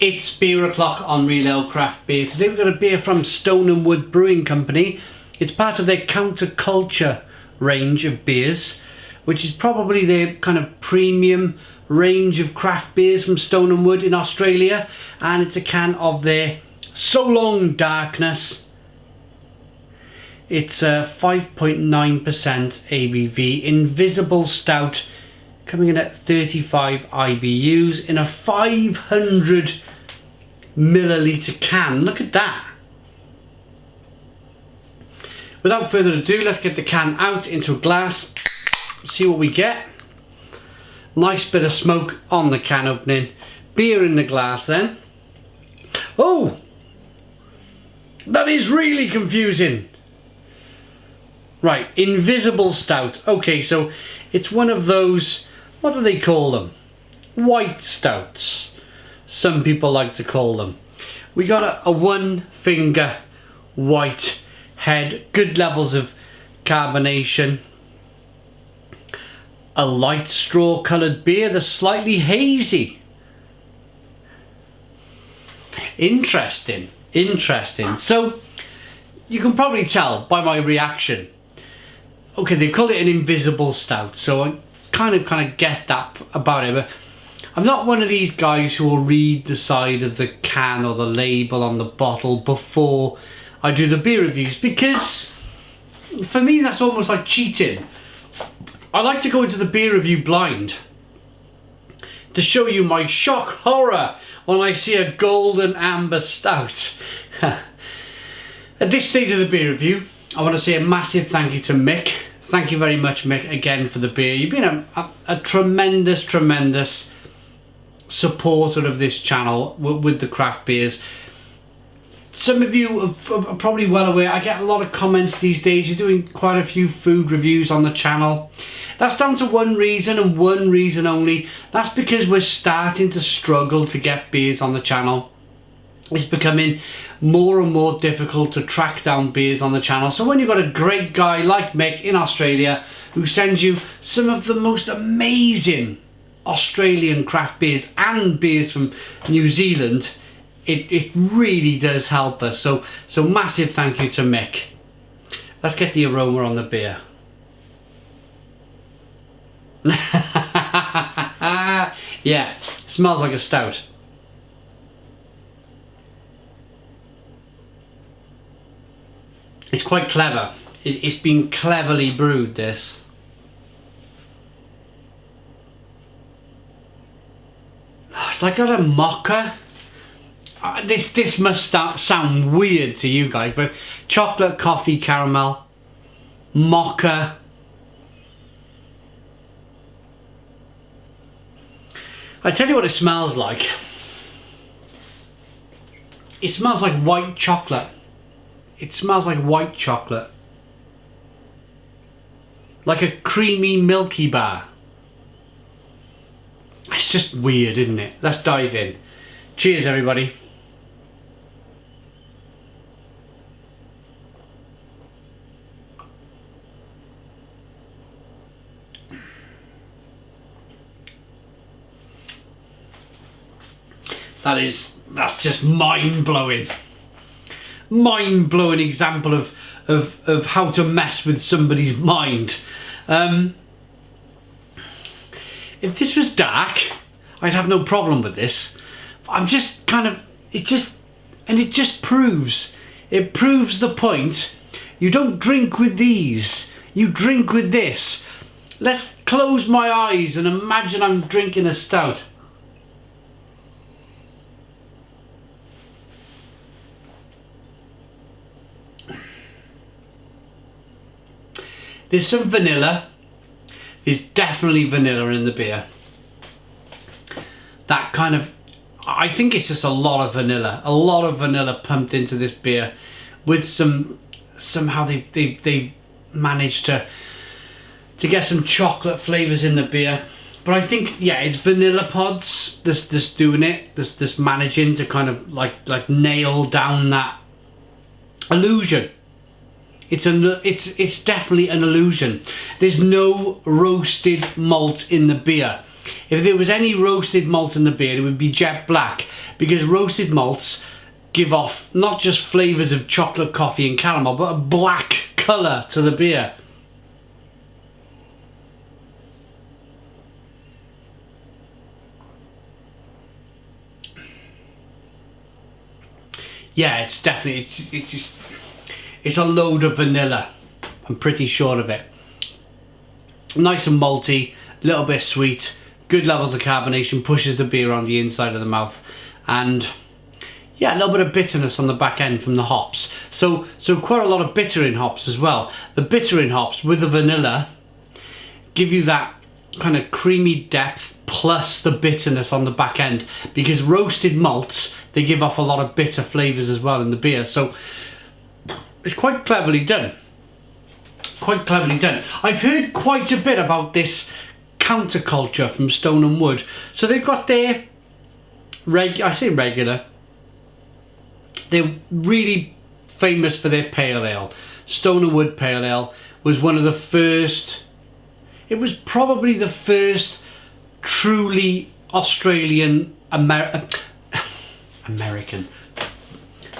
It's beer o'clock on Real Ale Craft Beer. Today we've got a beer from Stone & Wood Brewing Company. It's part of their counterculture range of beers, which is probably their kind of premium range of craft beers from Stone & Wood in Australia. And it's a can of their So Long Darkness. It's a 5.9% ABV Invisible Stout, coming in at 35 IBUs in a 500 milliliter can. Look at that. Without further ado, let's get the can out into a glass, see what we get. Nice bit of smoke on the can opening. Beer in the glass then. Oh, that is really confusing. Right, Invisible Stout. Okay, so it's one of those, what do they call them? White stouts, some people like to call them. We got a one finger white head, good levels of carbonation. A light straw coloured beer that's slightly hazy. Interesting. So you can probably tell by my reaction. Okay, they call it an invisible stout, so I kind of get that about it, but I'm not one of these guys who will read the side of the can or the label on the bottle before I do the beer reviews, because for me that's almost like cheating. I like to go into the beer review blind to show you my shock horror when I see a golden amber stout. At this stage of the beer review, I want to say a massive thank you to Mick. Thank you very much, Mick, again for the beer. You've been a tremendous supporter of this channel with the craft beers. Some of you are probably well aware, I get a lot of comments these days. You're doing quite a few food reviews on the channel. That's down to one reason and one reason only. That's because we're starting to struggle to get beers on the channel. It's becoming more and more difficult to track down beers on the channel. So when you've got a great guy like Mick in Australia who sends you some of the most amazing Australian craft beers and beers from New Zealand, it really does help us. So massive thank you to Mick. Let's get the aroma on the beer. Yeah, smells like a stout. It's quite clever. It's been cleverly brewed, this. It's like got a mocha. This must sound weird to you guys, but chocolate, coffee, caramel, mocha. I tell you what it smells like. It smells like white chocolate. It smells like white chocolate. Like a creamy milky bar. It's just weird, isn't it? Let's dive in. Cheers, everybody. That's just mind-blowing. Mind-blowing example of how to mess with somebody's mind. If this was dark, I'd have no problem with this. I'm just kind of, it just proves the point. You don't drink with these, you drink with this. Let's close my eyes and imagine I'm drinking a stout. There's some vanilla. There's definitely vanilla in the beer. That kind of, I think it's just a lot of vanilla pumped into this beer, with somehow they managed to get some chocolate flavors in the beer. But I think, yeah, it's vanilla pods that's doing it, this managing to kind of like nail down that illusion. It's definitely an illusion. There's no roasted malt in the beer. if there was any roasted malt in the beer, it would be jet black, because roasted malts give off not just flavours of chocolate, coffee and caramel, but a black colour to the beer. Yeah, it's definitely, it's a load of vanilla. I'm pretty sure of it. Nice and malty, a little bit sweet, good levels of carbonation, pushes the beer on the inside of the mouth, and yeah, a little bit of bitterness on the back end from the hops. So quite a lot of bitter in hops as well. The bitter in hops with the vanilla give you that kind of creamy depth plus the bitterness on the back end, because roasted malts, they give off a lot of bitter flavours as well in the beer. So it's quite cleverly done. Quite cleverly done. I've heard quite a bit about this counterculture from Stone and Wood. So they've got their regular. They're really famous for their pale ale. Stone and Wood Pale Ale was one of the first. It was probably the first truly Australian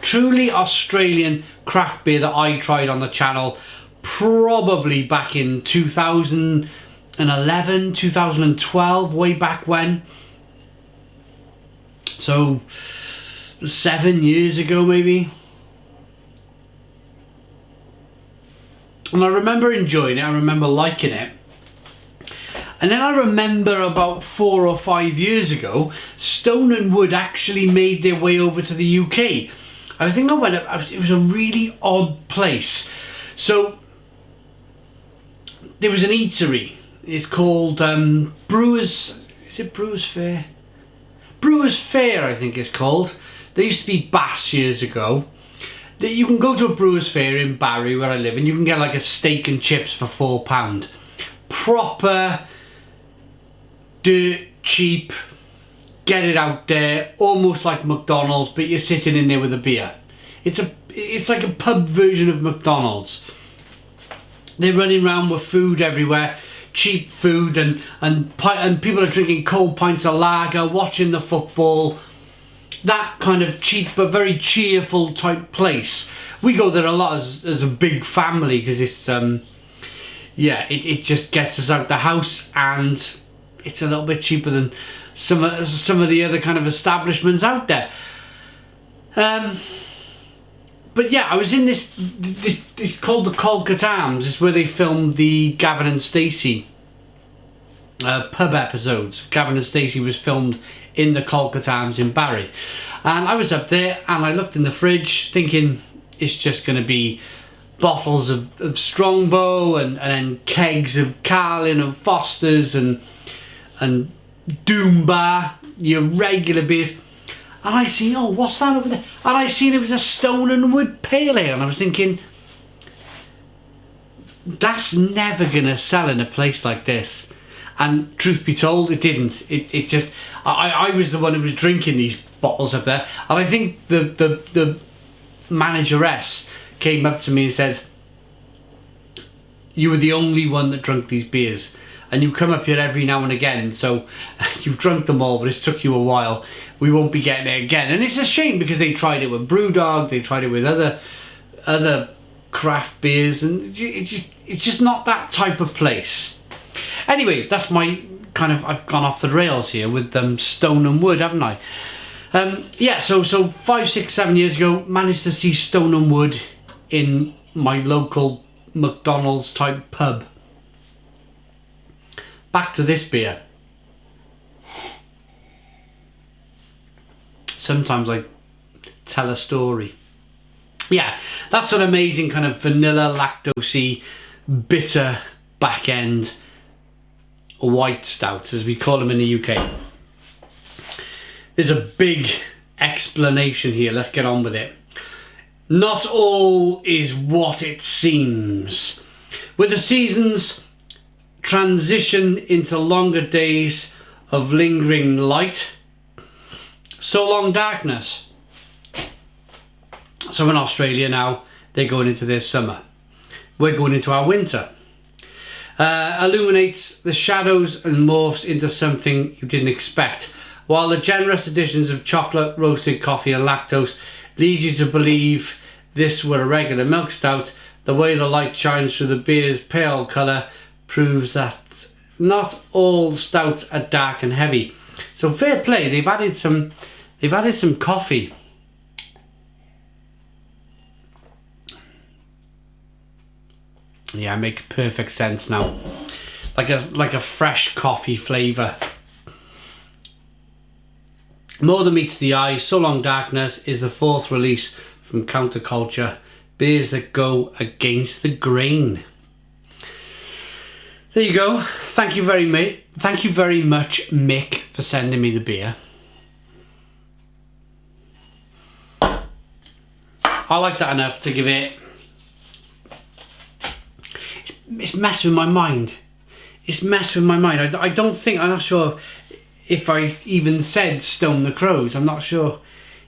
truly Australian craft beer that I tried on the channel, probably back in 2011, 2012, way back when. So 7 years ago maybe. And I remember enjoying it, I remember liking it. And then I remember about 4 or 5 years ago, Stone and Wood actually made their way over to the UK. I think I went up, it was a really odd place. So there was an eatery, it's called Brewers, is it Brewers Fair? Brewers Fair, I think it's called. There used to be Bass years ago. You can go to a Brewers Fair in Barry where I live and you can get like a steak and chips for £4. Proper, dirt cheap, get it out there, almost like McDonald's, but you're sitting in there with a beer. It's like a pub version of McDonald's. They're running around with food everywhere, cheap food, and people are drinking cold pints of lager, watching the football. That kind of cheap but very cheerful type place. We go there a lot as a big family because it's yeah, it just gets us out the house, and it's a little bit cheaper than some of the other kind of establishments out there. But yeah, I was in this called the Colquitt Arms. It's where they filmed the Gavin and Stacey pub episodes. Gavin and Stacey was filmed in the Colquitt Arms in Barry, and I was up there and I looked in the fridge thinking it's just going to be bottles of Strongbow and then kegs of Carlin and Foster's and Doom Bar, your regular beers. And I seen, oh, what's that over there? And I seen it was a Stone and Wood Pale Ale, and I was thinking, that's never gonna sell in a place like this. And truth be told, it didn't. It just, I was the one who was drinking these bottles up there, and I think the manageress came up to me and said, you were the only one that drank these beers, and you come up here every now and again, so you've drunk them all, but it's took you a while. We won't be getting it again. And it's a shame because they tried it with Brewdog, they tried it with other craft beers, and it's just not that type of place. Anyway, that's my kind of, I've gone off the rails here with Stone and Wood, haven't I? Yeah, so 5, 6, 7 years ago, managed to see Stone and Wood in my local McDonald's type pub. Back to this beer. Sometimes I tell a story. Yeah, that's an amazing kind of vanilla, lactose-y, bitter back end white stout, as we call them in the UK. There's a big explanation here. Let's get on with it. Not all is what it seems. With the seasons transition into longer days of lingering light, so long darkness. So in Australia now, they're going into their summer. We're going into our winter. Illuminates the shadows and morphs into something you didn't expect. While the generous additions of chocolate, roasted coffee and lactose lead you to believe this were a regular milk stout, the way the light shines through the beer's pale colour proves that not all stouts are dark and heavy. So fair play, they've added some coffee. Yeah, it makes perfect sense now. Like a fresh coffee flavour. More than meets the eye, So Long Darkness is the fourth release from Counterculture, beers that go against the grain. There you go. Thank you very much, Mick, for sending me the beer. I like that enough to give it. It's messed with my mind. It's messed with my mind. I don't think, I'm not sure if I even said Stone the Crows. I'm not sure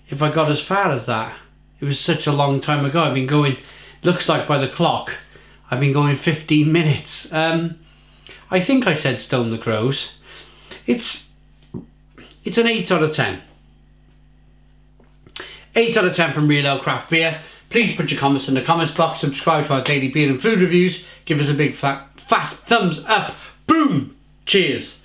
if I got as far as that. It was such a long time ago. I've been going, looks like by the clock, I've been going 15 minutes. I think I said Stone the Crows. It's an 8 out of 10. 8 out of 10 from Real Ale Craft Beer. Please put your comments in the comments box. Subscribe to our daily beer and food reviews. Give us a big fat thumbs up. Boom! Cheers.